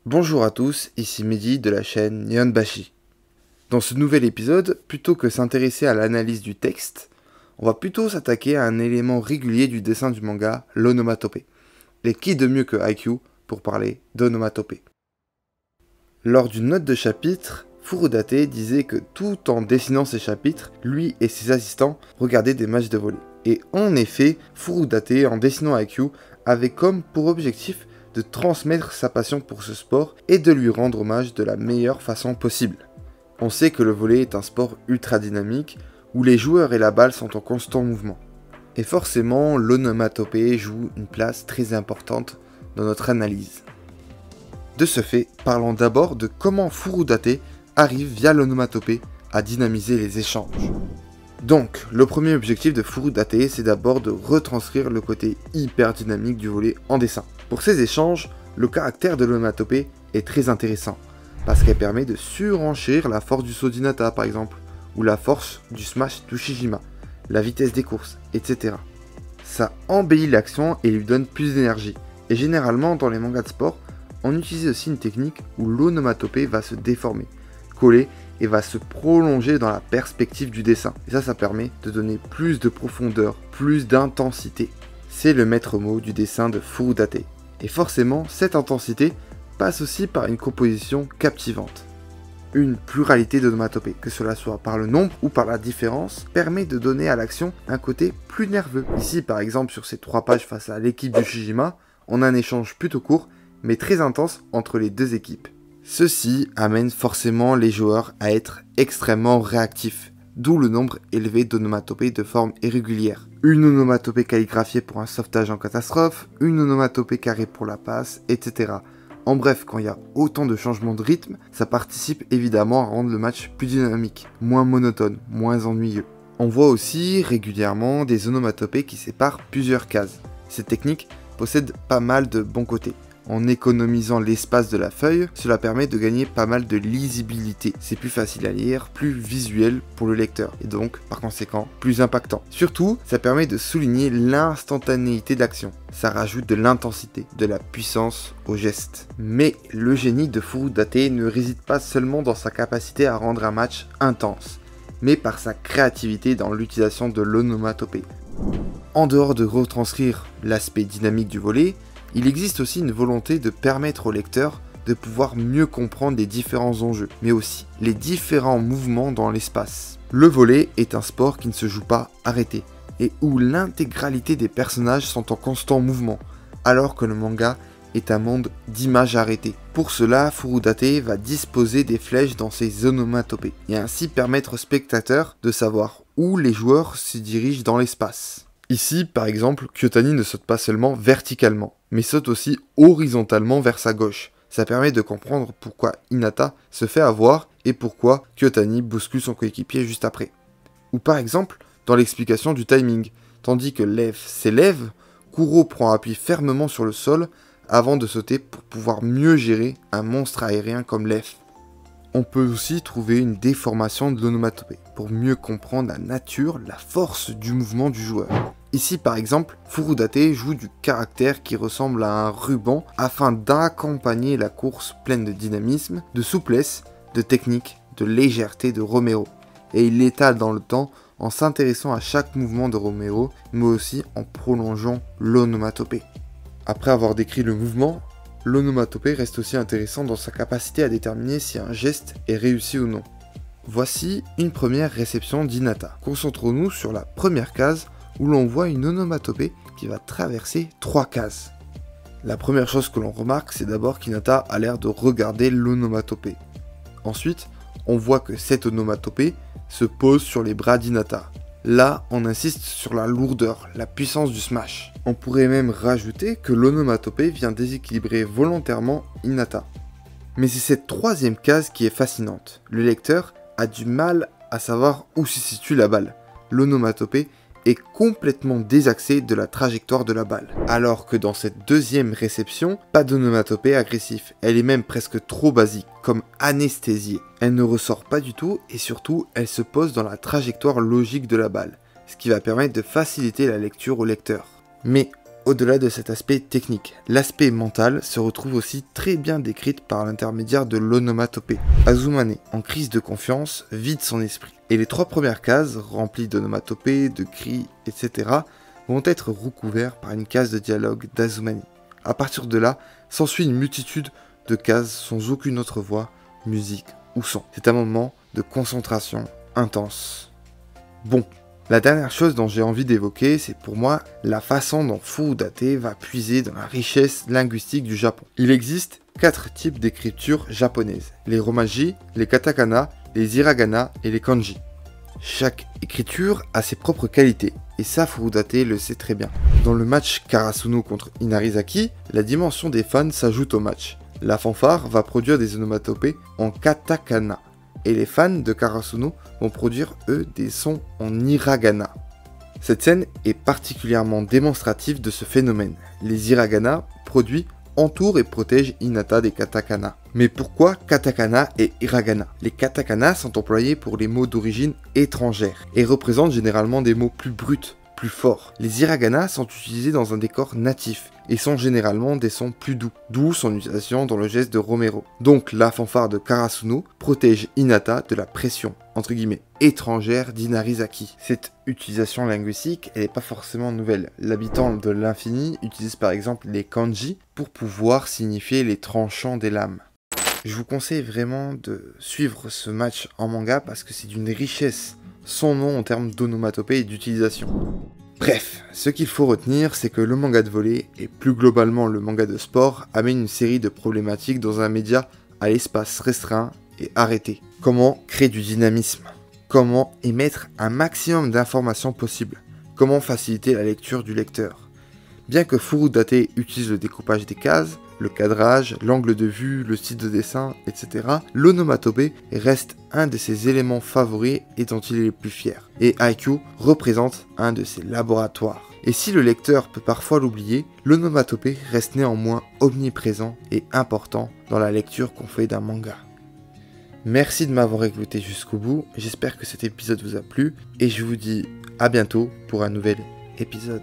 Bonjour à tous, ici Mehdi de la chaîne Nihonbashi. Dans ce nouvel épisode, plutôt que s'intéresser à l'analyse du texte, on va plutôt s'attaquer à un élément régulier du dessin du manga, l'onomatopée. Et qui de mieux que Haikyuu pour parler d'onomatopée? Lors d'une note de chapitre, Furudate disait que tout en dessinant ses chapitres, lui et ses assistants regardaient des matchs de volley. Et en effet, Furudate, en dessinant Haikyuu, avait comme pour objectif de transmettre sa passion pour ce sport et de lui rendre hommage de la meilleure façon possible. On sait que le volley est un sport ultra dynamique où les joueurs et la balle sont en constant mouvement. Et forcément, l'onomatopée joue une place très importante dans notre analyse. De ce fait, parlons d'abord de comment Furudate arrive via l'onomatopée à dynamiser les échanges. Donc, le premier objectif de Furudate, c'est d'abord de retranscrire le côté hyper dynamique du volley en dessin. Pour ces échanges, le caractère de l'onomatopée est très intéressant, parce qu'elle permet de surenchérir la force du saut d'Hinata par exemple, ou la force du smash d'Ushijima, la vitesse des courses, etc. Ça embellit l'action et lui donne plus d'énergie. Et généralement, dans les mangas de sport, on utilise aussi une technique où l'onomatopée va se déformer, coller et va se prolonger dans la perspective du dessin. Et ça permet de donner plus de profondeur, plus d'intensité. C'est le maître mot du dessin de Furudate. Et forcément, cette intensité passe aussi par une composition captivante. Une pluralité d'onomatopées, que cela soit par le nombre ou par la différence, permet de donner à l'action un côté plus nerveux. Ici, par exemple, sur ces 3 pages face à l'équipe du Shijima, on a un échange plutôt court, mais très intense entre les deux équipes. Ceci amène forcément les joueurs à être extrêmement réactifs, d'où le nombre élevé d'onomatopées de forme irrégulière. Une onomatopée calligraphiée pour un sauvetage en catastrophe, une onomatopée carrée pour la passe, etc. En bref, quand il y a autant de changements de rythme, ça participe évidemment à rendre le match plus dynamique, moins monotone, moins ennuyeux. On voit aussi régulièrement des onomatopées qui séparent plusieurs cases. Cette technique possède pas mal de bons côtés. En économisant l'espace de la feuille, cela permet de gagner pas mal de lisibilité. C'est plus facile à lire, plus visuel pour le lecteur, et donc, par conséquent, plus impactant. Surtout, ça permet de souligner l'instantanéité d'action. Ça rajoute de l'intensité, de la puissance au geste. Mais le génie de Furudate ne réside pas seulement dans sa capacité à rendre un match intense, mais par sa créativité dans l'utilisation de l'onomatopée. En dehors de retranscrire l'aspect dynamique du volley, il existe aussi une volonté de permettre au lecteur de pouvoir mieux comprendre les différents enjeux, mais aussi les différents mouvements dans l'espace. Le volley est un sport qui ne se joue pas arrêté, et où l'intégralité des personnages sont en constant mouvement, alors que le manga est un monde d'images arrêtées. Pour cela, Furudate va disposer des flèches dans ses onomatopées, et ainsi permettre au spectateur de savoir où les joueurs se dirigent dans l'espace. Ici, par exemple, Kyotani ne saute pas seulement verticalement, mais saute aussi horizontalement vers sa gauche. Ça permet de comprendre pourquoi Hinata se fait avoir et pourquoi Kyotani bouscule son coéquipier juste après. Ou par exemple, dans l'explication du timing, tandis que Lev s'élève, Kuro prend appui fermement sur le sol avant de sauter pour pouvoir mieux gérer un monstre aérien comme Lev. On peut aussi trouver une déformation de l'onomatopée pour mieux comprendre la nature, la force du mouvement du joueur. Ici par exemple, Furudate joue du caractère qui ressemble à un ruban afin d'accompagner la course pleine de dynamisme, de souplesse, de technique, de légèreté de Romero. Et il l'étale dans le temps en s'intéressant à chaque mouvement de Romero, mais aussi en prolongeant l'onomatopée. Après avoir décrit le mouvement, l'onomatopée reste aussi intéressant dans sa capacité à déterminer si un geste est réussi ou non. Voici une première réception d'Hinata. Concentrons-nous sur la première case où l'on voit une onomatopée qui va traverser 3 cases. La première chose que l'on remarque, c'est d'abord qu'Hinata a l'air de regarder l'onomatopée. Ensuite, on voit que cette onomatopée se pose sur les bras d'Hinata. Là, on insiste sur la lourdeur, la puissance du smash. On pourrait même rajouter que l'onomatopée vient déséquilibrer volontairement Hinata. Mais c'est cette troisième case qui est fascinante. Le lecteur a du mal à savoir où se situe la balle. L'onomatopée est complètement désaxée de la trajectoire de la balle. Alors que dans cette deuxième réception, pas d'onomatopée agressif. Elle est même presque trop basique, comme anesthésiée. Elle ne ressort pas du tout et surtout, elle se pose dans la trajectoire logique de la balle, ce qui va permettre de faciliter la lecture au lecteur. Mais Au-delà de cet aspect technique, l'aspect mental se retrouve aussi très bien décrit par l'intermédiaire de l'onomatopée. Azumane, en crise de confiance, vide son esprit. Et les 3 premières cases, remplies d'onomatopées, de cris, etc., vont être recouvertes par une case de dialogue d'Azumane. À partir de là, s'ensuit une multitude de cases sans aucune autre voix, musique ou son. C'est un moment de concentration intense. Bon, la dernière chose dont j'ai envie d'évoquer, c'est pour moi la façon dont Furudate va puiser dans la richesse linguistique du Japon. Il existe 4 types d'écriture japonaises, les romaji, les katakana, les hiragana et les kanji. Chaque écriture a ses propres qualités, et ça Furudate le sait très bien. Dans le match Karasuno contre Inarizaki, la dimension des fans s'ajoute au match. La fanfare va produire des onomatopées en katakana, et les fans de Karasuno vont produire, eux, des sons en hiragana. Cette scène est particulièrement démonstrative de ce phénomène. Les hiragana produits entourent et protègent Hinata des katakana. Mais pourquoi katakana et hiragana? Les katakana sont employés pour les mots d'origine étrangère et représentent généralement des mots plus bruts, plus forts. Les hiragana sont utilisés dans un décor natif et sont généralement des sons plus doux, d'où son utilisation dans le geste de Romero. Donc la fanfare de Karasuno protège Hinata de la pression, entre guillemets, étrangère d'Inarizaki. Cette utilisation linguistique, elle n'est pas forcément nouvelle. L'habitant de l'infini utilise par exemple les kanji pour pouvoir signifier les tranchants des lames. Je vous conseille vraiment de suivre ce match en manga parce que c'est d'une richesse sans nom en termes d'onomatopée et d'utilisation. Bref, ce qu'il faut retenir, c'est que le manga de volley, et plus globalement le manga de sport, amène une série de problématiques dans un média à l'espace restreint et arrêté. Comment créer du dynamisme? Comment émettre un maximum d'informations possibles? Comment faciliter la lecture du lecteur? Bien que Furudate utilise le découpage des cases, le cadrage, l'angle de vue, le style de dessin, etc., l'onomatopée reste un de ses éléments favoris et dont il est le plus fier. Et Haikyuu représente un de ses laboratoires. Et si le lecteur peut parfois l'oublier, l'onomatopée reste néanmoins omniprésent et important dans la lecture qu'on fait d'un manga. Merci de m'avoir écouté jusqu'au bout, j'espère que cet épisode vous a plu, et je vous dis à bientôt pour un nouvel épisode.